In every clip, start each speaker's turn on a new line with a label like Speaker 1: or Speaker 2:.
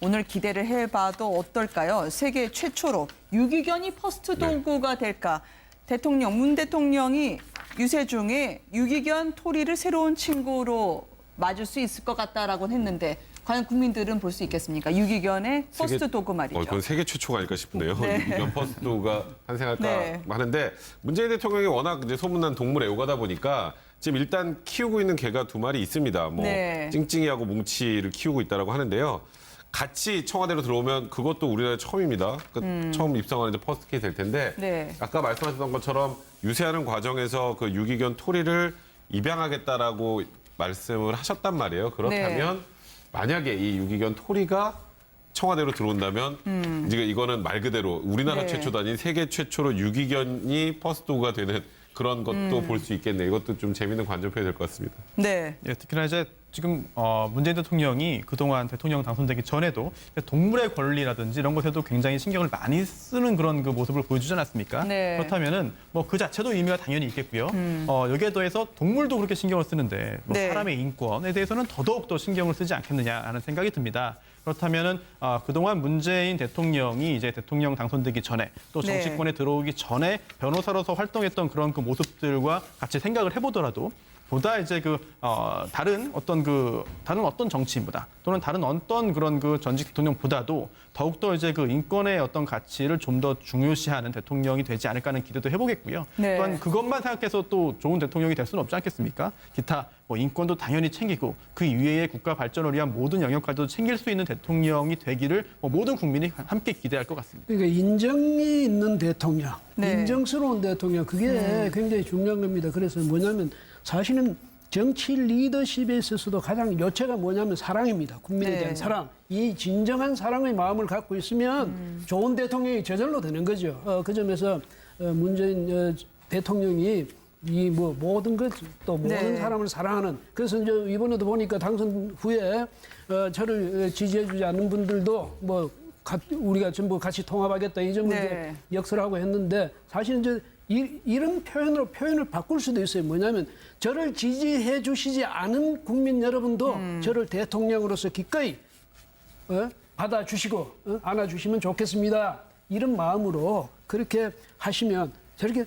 Speaker 1: 오늘 기대를 해봐도 어떨까요? 세계 최초로 유기견이 퍼스트 도구가 될까? 문 대통령이 유세 중에 유기견 토리를 새로운 친구로 맞을 수 있을 것 같다라고 했는데 과연 국민들은 볼 수 있겠습니까? 유기견의 퍼스트 도구 말이죠.
Speaker 2: 그건 세계 최초가 아닐까 싶은데요.
Speaker 1: 네.
Speaker 2: 유기견 퍼스트 도구가 탄생할까
Speaker 1: 네.
Speaker 2: 하는데 문재인 대통령이 워낙 이제 소문난 동물 애호가다 보니까 지금 일단 키우고 있는 개가 2마리 있습니다. 뭐
Speaker 1: 네.
Speaker 2: 찡찡이하고 뭉치를 키우고 있다라고 하는데요. 같이 청와대로 들어오면 그것도 우리나라에 처음입니다. 처음 입성하는 이제 퍼스트 케이스 될 텐데
Speaker 1: 네.
Speaker 2: 아까 말씀하셨던 것처럼 유세하는 과정에서 그 유기견 토리를 입양하겠다라고 말씀을 하셨단 말이에요. 그렇다면 만약에 이 유기견 토리가 청와대로 들어온다면 이제 이거는 말 그대로 우리나라
Speaker 1: 네.
Speaker 2: 최초도 아닌 세계 최초로 유기견이 퍼스트 도구가 되는 그런 것도 볼 수 있겠네요. 이것도 좀 재미있는 관전표가 될 것 같습니다.
Speaker 1: 네.
Speaker 3: 예, 특히나 이제 지금 문재인 대통령이 그동안 대통령 당선되기 전에도 동물의 권리라든지 이런 것에도 굉장히 신경을 많이 쓰는 그런 그 모습을 보여주지 않았습니까?
Speaker 1: 네.
Speaker 3: 그렇다면은 뭐 그 자체도 의미가 당연히 있겠고요. 여기에 더해서 동물도 그렇게 신경을 쓰는데 뭐
Speaker 1: 네.
Speaker 3: 사람의 인권에 대해서는 더더욱 더 신경을 쓰지 않겠느냐 하는 생각이 듭니다. 그렇다면은 그동안 문재인 대통령이 이제 대통령 당선되기 전에 또
Speaker 1: 네.
Speaker 3: 정치권에 들어오기 전에 변호사로서 활동했던 그런 그 모습들과 같이 생각을 해보더라도 보다 이제 다른 어떤 정치인보다 또는 다른 어떤 그런 그 전직 대통령보다도 더욱더 이제 그 인권의 어떤 가치를 좀 더 중요시하는 대통령이 되지 않을까 하는 기대도 해보겠고요.
Speaker 1: 네.
Speaker 3: 또한 그것만 생각해서 또 좋은 대통령이 될 수는 없지 않겠습니까? 기타 뭐 인권도 당연히 챙기고 그 이외의 국가 발전을 위한 모든 영역까지도 챙길 수 있는 대통령이 되기를 모든 국민이 함께 기대할 것 같습니다.
Speaker 4: 그러니까 인정이 있는 대통령,
Speaker 1: 네.
Speaker 4: 인정스러운 대통령, 그게 굉장히 중요한 겁니다. 그래서 뭐냐면 사실은 정치 리더십에 있어서도 가장 요체가 뭐냐면 사랑입니다. 국민에
Speaker 1: 네.
Speaker 4: 대한 사랑. 이 진정한 사랑의 마음을 갖고 있으면 좋은 대통령이 저절로 되는 거죠. 그 점에서 문재인 대통령이 이 뭐 모든 것 또 모든
Speaker 1: 네.
Speaker 4: 사람을 사랑하는, 그래서 이제 이번에도 보니까 당선 후에 저를 지지해주지 않는 분들도 뭐 우리가 전부 같이 통합하겠다 이 점을
Speaker 1: 네.
Speaker 4: 이제 역설하고 했는데, 사실 이제 이런 표현을 바꿀 수도 있어요. 뭐냐면 저를 지지해 주시지 않은 국민 여러분도 저를 대통령으로서 기꺼이 받아주시고 안아주시면 좋겠습니다. 이런 마음으로 그렇게 하시면 저렇게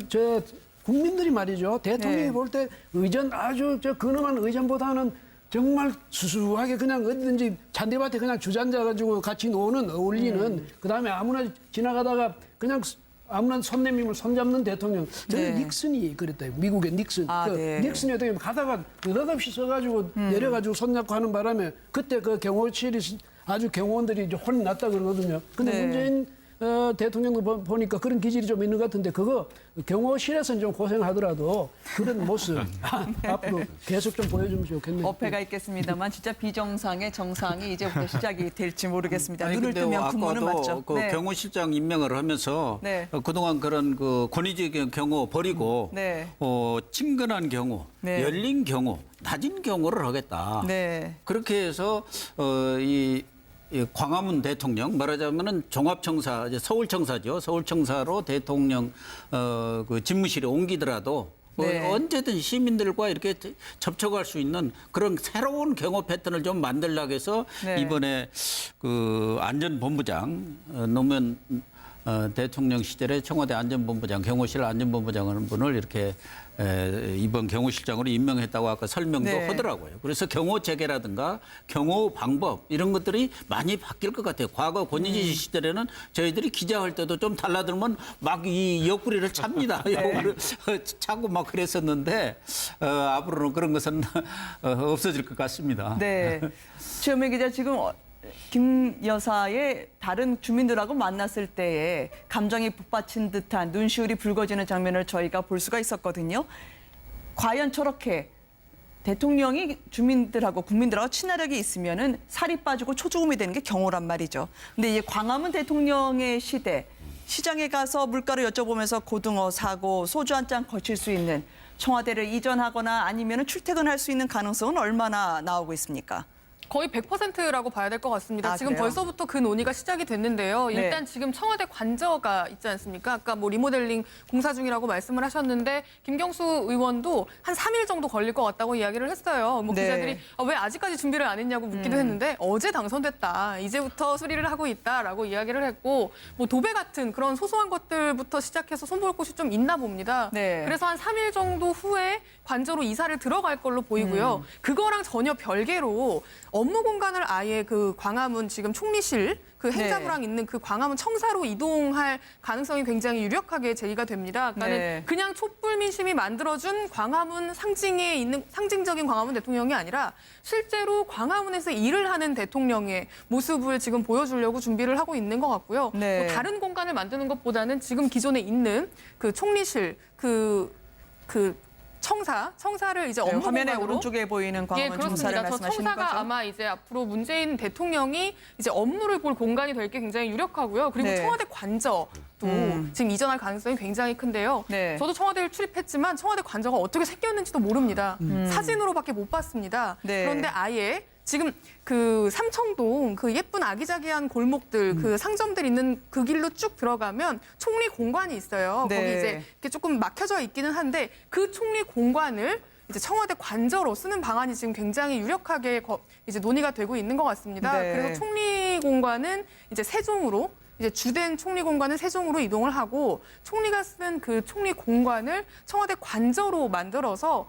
Speaker 4: 저 국민들이 말이죠. 대통령이
Speaker 1: 네.
Speaker 4: 볼 때 의전 아주 저 근엄한 의전보다는 정말 수수하게 그냥 어디든지 잔디밭에 그냥 주저앉아가지고 같이 노는 어울리는, 그다음에 아무나 지나가다가 그냥 아무나 손 내밀면 손 잡는 대통령. 저는
Speaker 1: 네.
Speaker 4: 닉슨이 그랬다. 미국의 닉슨.
Speaker 1: 네.
Speaker 4: 닉슨이 어떻게 가다가 느닷없이 서가지고 내려가지고 손 잡고 하는 바람에 그때 그 경호실이 아주 경호원들이 이제 혼이 났다 그러거든요. 근데
Speaker 1: 네.
Speaker 4: 문재인 대통령도 보니까 그런 기질이 좀 있는 것 같은데, 그거 경호실에서는 좀 고생하더라도 그런 모습 앞으로 계속 좀 보여주면 좋겠네요.
Speaker 1: 어폐가 있겠습니다만 진짜 비정상의 정상이 이제부터 시작이 될지 모르겠습니다.
Speaker 5: 아니,
Speaker 1: 눈을
Speaker 5: 근데
Speaker 1: 뜨면 군무는
Speaker 5: 아까도
Speaker 1: 맞죠.
Speaker 5: 그 경호실장 임명을 하면서
Speaker 1: 네.
Speaker 5: 그동안 그런 그 권위적인 경호 버리고
Speaker 1: 네.
Speaker 5: 친근한 경호,
Speaker 1: 네.
Speaker 5: 열린 경호, 낮은 경호를 하겠다.
Speaker 1: 네.
Speaker 5: 그렇게 해서 이 광화문 대통령 말하자면은 종합청사, 이제 서울청사죠. 서울청사로 대통령 그 집무실에 옮기더라도
Speaker 1: 네.
Speaker 5: 언제든 시민들과 이렇게 접촉할 수 있는 그런 새로운 경호 패턴을 좀 만들려고 해서
Speaker 1: 네.
Speaker 5: 이번에 그 안전본부장 노무현 대통령 시절에 청와대 안전본부장, 경호실 안전본부장 하는 분을 이렇게 이번 경호실장으로 임명했다고 아까 설명도
Speaker 1: 네.
Speaker 5: 하더라고요. 그래서 경호 체계라든가 경호 방법 이런 것들이 많이 바뀔 것 같아요. 과거 권위주의 시절에는 저희들이 기자할 때도 좀 달라들면 막 이 옆구리를 찹니다. 옆구리를 차고 막 그랬었는데 앞으로는 그런 것은 없어질 것 같습니다.
Speaker 1: 네. 최현민 기자, 지금 김 여사의 다른 주민들하고 만났을 때에 감정이 북받친 듯한 눈시울이 붉어지는 장면을 저희가 볼 수가 있었거든요. 과연 저렇게 대통령이 주민들하고 국민들하고 친화력이 있으면은 살이 빠지고 초죽음이 되는 게 경호란 말이죠. 근데 이 광화문 대통령의 시대, 시장에 가서 물가를 여쭤보면서 고등어 사고 소주 한 잔 거칠 수 있는 청와대를 이전하거나 아니면 출퇴근할 수 있는 가능성은 얼마나 나오고 있습니까?
Speaker 6: 거의 100%라고 봐야 될 것 같습니다.
Speaker 1: 아,
Speaker 6: 지금
Speaker 1: 그래요?
Speaker 6: 벌써부터 그 논의가 시작이 됐는데요.
Speaker 1: 네.
Speaker 6: 일단 지금 청와대 관저가 있지 않습니까? 아까 뭐 리모델링 공사 중이라고 말씀을 하셨는데 김경수 의원도 한 3일 정도 걸릴 것 같다고 이야기를 했어요. 뭐
Speaker 1: 네.
Speaker 6: 기자들이 왜 아직까지 준비를 안 했냐고 묻기도 했는데 어제 당선됐다. 이제부터 수리를 하고 있다라고 이야기를 했고 뭐 도배 같은 그런 소소한 것들부터 시작해서 손볼 곳이 좀 있나 봅니다.
Speaker 1: 네.
Speaker 6: 그래서 한 3일 정도 후에 관저로 이사를 들어갈 걸로 보이고요. 그거랑 전혀 별개로 업무 공간을 아예 그 광화문 지금 총리실 그 행자부랑
Speaker 1: 네.
Speaker 6: 있는 그 광화문 청사로 이동할 가능성이 굉장히 유력하게 제기가 됩니다. 그러니까는
Speaker 1: 네.
Speaker 6: 그냥 촛불 민심이 만들어준 광화문 상징에 있는 상징적인 광화문 대통령이 아니라 실제로 광화문에서 일을 하는 대통령의 모습을 지금 보여주려고 준비를 하고 있는 것 같고요.
Speaker 1: 네.
Speaker 6: 뭐 다른 공간을 만드는 것보다는 지금 기존에 있는 그 총리실 그 청사를 이제 업무
Speaker 1: 화면에
Speaker 6: 공간으로
Speaker 1: 오른쪽에 보이는 광화문 청사를
Speaker 6: 그렇습니다. 저
Speaker 1: 말씀하시는
Speaker 6: 청사가
Speaker 1: 거죠?
Speaker 6: 아마 이제 앞으로 문재인 대통령이 이제 업무를 볼 공간이 될 게 굉장히 유력하고요. 그리고
Speaker 1: 네.
Speaker 6: 청와대 관저도 지금 이전할 가능성이 굉장히 큰데요.
Speaker 1: 네.
Speaker 6: 저도 청와대를 출입했지만 청와대 관저가 어떻게 생겼는지도 모릅니다. 사진으로밖에 못 봤습니다.
Speaker 1: 네.
Speaker 6: 그런데 아예 지금 그 삼청동 그 예쁜 아기자기한 골목들 그 상점들 있는 그 길로 쭉 들어가면 총리 공관이 있어요.
Speaker 1: 네.
Speaker 6: 거기 이제 이렇게 조금 막혀져 있기는 한데 그 총리 공관을 이제 청와대 관저로 쓰는 방안이 지금 굉장히 유력하게 이제 논의가 되고 있는 것 같습니다.
Speaker 1: 네.
Speaker 6: 그래서 총리 공관은 이제 세종으로 이제 주된 총리 공관은 세종으로 이동을 하고 총리가 쓰는 그 총리 공관을 청와대 관저로 만들어서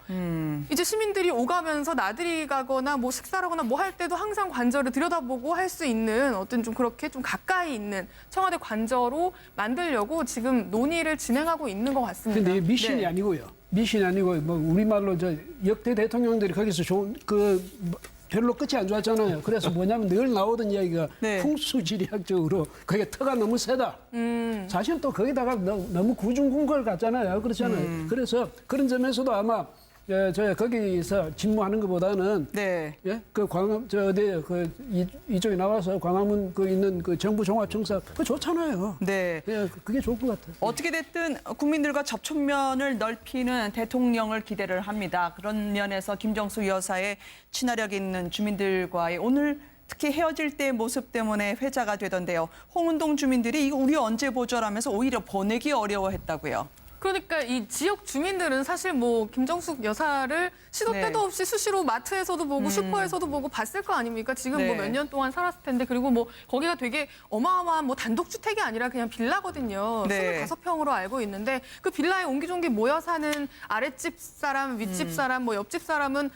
Speaker 6: 이제 시민들이 오가면서 나들이 가거나 뭐 식사를 하거나 뭐 할 때도 항상 관저를 들여다보고 할 수 있는 어떤 좀 그렇게 좀 가까이 있는 청와대 관저로 만들려고 지금 논의를 진행하고 있는 것 같습니다.
Speaker 4: 근데 미신이
Speaker 1: 네.
Speaker 4: 아니고요. 미신이 아니고 뭐 우리말로 저 역대 대통령들이 거기서 좋은 별로 끝이 안 좋았잖아요. 그래서 뭐냐면 늘 나오던 이야기가
Speaker 1: 네.
Speaker 4: 풍수지리학적으로 그게 터가 너무 세다. 사실 또 거기다가 너무 구중궁궐 같잖아요. 그렇잖아요. 그래서 그런 점에서도 아마 저 거기서 집무하는 것보다는
Speaker 1: 네.
Speaker 4: 예? 그 광화문 이쪽에 나와서 광화문 그 있는 그 정부 종합청사 그 좋잖아요.
Speaker 1: 네.
Speaker 4: 예, 그게 좋을 것 같아요.
Speaker 1: 어떻게 됐든 국민들과 접촉면을 넓히는 대통령을 기대를 합니다. 그런 면에서 김정수 여사의 친화력 있는 주민들과의 오늘 특히 헤어질 때의 모습 때문에 회자가 되던데요. 홍은동 주민들이 이거 우리 언제 보죠라면서 오히려 보내기 어려워했다고요.
Speaker 6: 그러니까 이 지역 주민들은 사실 뭐 김정숙 여사를 시도
Speaker 1: 네.
Speaker 6: 때도 없이 수시로 마트에서도 보고 슈퍼에서도 보고 봤을 거 아닙니까? 지금
Speaker 1: 네.
Speaker 6: 뭐 몇 년 동안 살았을 텐데 그리고 뭐 거기가 되게 어마어마한 뭐 단독주택이 아니라 그냥 빌라거든요.
Speaker 1: 네.
Speaker 6: 25평으로 알고 있는데 그 빌라에 옹기종기 모여 사는 아랫집 사람, 윗집 사람, 뭐 옆집 사람은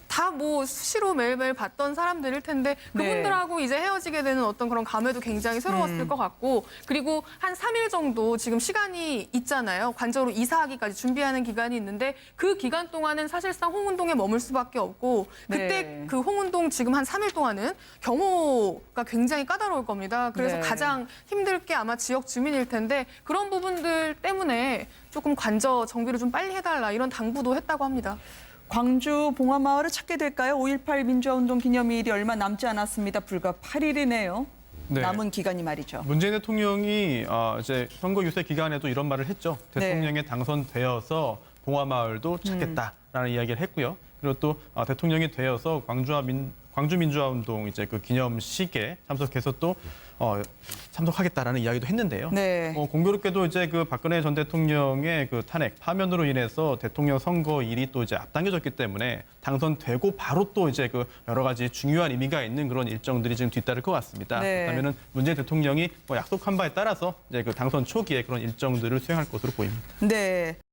Speaker 6: 다 뭐 수시로 매일매일 봤던 사람들일 텐데
Speaker 1: 네.
Speaker 6: 그분들하고 이제 헤어지게 되는 어떤 그런 감회도 굉장히 새로웠을 것 같고 그리고 한 3일 정도 지금 시간이 있잖아요. 관저로 이사하기까지 준비하는 기간이 있는데 그 기간 동안은 사실상 홍은동에 머물 수밖에 없고 그때
Speaker 1: 네.
Speaker 6: 그 홍은동 지금 한 3일 동안은 경호가 굉장히 까다로울 겁니다. 그래서
Speaker 1: 네.
Speaker 6: 가장 힘들 게 아마 지역 주민일 텐데 그런 부분들 때문에 조금 관저 정비를 좀 빨리 해달라 이런 당부도 했다고 합니다.
Speaker 1: 광주 봉화마을을 찾게 될까요? 5.18 민주화운동 기념일이 얼마 남지 않았습니다. 불과 8일이네요.
Speaker 3: 네.
Speaker 1: 남은 기간이 말이죠.
Speaker 3: 문재인 대통령이 이제 선거 유세 기간에도 이런 말을 했죠. 대통령에 당선되어서 봉화마을도 찾겠다라는 이야기를 했고요. 그리고 또 대통령이 되어서 광주 민주화운동 이제 그 기념식에 참석해서 또 참석하겠다라는 이야기도 했는데요.
Speaker 1: 네.
Speaker 3: 공교롭게도 이제 그 박근혜 전 대통령의 그 탄핵 파면으로 인해서 대통령 선거일이 또 이제 앞당겨졌기 때문에 당선되고 바로 또 이제 그 여러 가지 중요한 의미가 있는 그런 일정들이 지금 뒤따를 것 같습니다.
Speaker 1: 네.
Speaker 3: 그렇다면은 문재인 대통령이 뭐 약속한 바에 따라서 이제 그 당선 초기에 그런 일정들을 수행할 것으로 보입니다.
Speaker 1: 네.